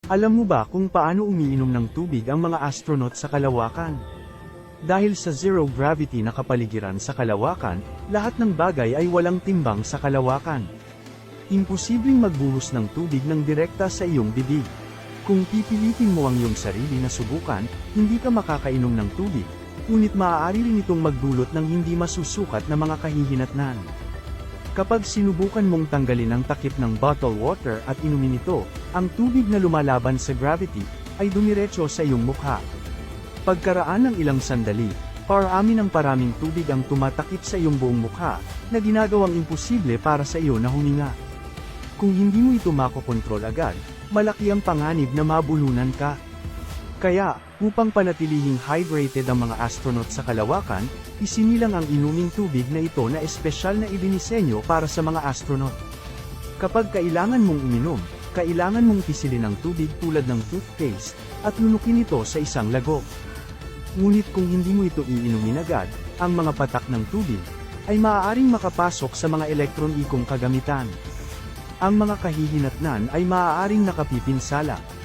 Alam mo ba kung paano umiinom ng tubig ang mga astronaut sa kalawakan? Dahil sa zero gravity na kapaligiran sa kalawakan, lahat ng bagay ay walang timbang sa kalawakan. Imposibleng magbuhos ng tubig ng direkta sa iyong bibig. Kung pipilitin mo ang iyong sarili na subukan, hindi ka makakainom ng tubig, ngunit maaari rin itong magdulot ng hindi masusukat na mga kahihinatnan. Kapag sinubukan mong tanggalin ang takip ng bottled water at inumin ito, ang tubig na lumalaban sa gravity, ay dumiretso sa iyong mukha. Pagkaraan ng ilang sandali, paraming tubig ang tumatakip sa iyong buong mukha, na ginagawang imposible para sa iyo na huminga. Kung hindi mo ito makokontrol agad, malaki ang panganib na mabulunan ka. Kaya, upang panatilihing hydrated ang mga astronaut sa kalawakan, isinilang ang inuming tubig na ito na espesyal na idinisenyo para sa mga astronaut. Kapag kailangan mong uminom, kailangan mong pisilin ang tubig tulad ng toothpaste, at lunukin ito sa isang lagok. Ngunit kung hindi mo ito iinumin agad, ang mga patak ng tubig, ay maaaring makapasok sa mga elektronikong kagamitan. Ang mga kahihinatnan ay maaaring nakapipinsala.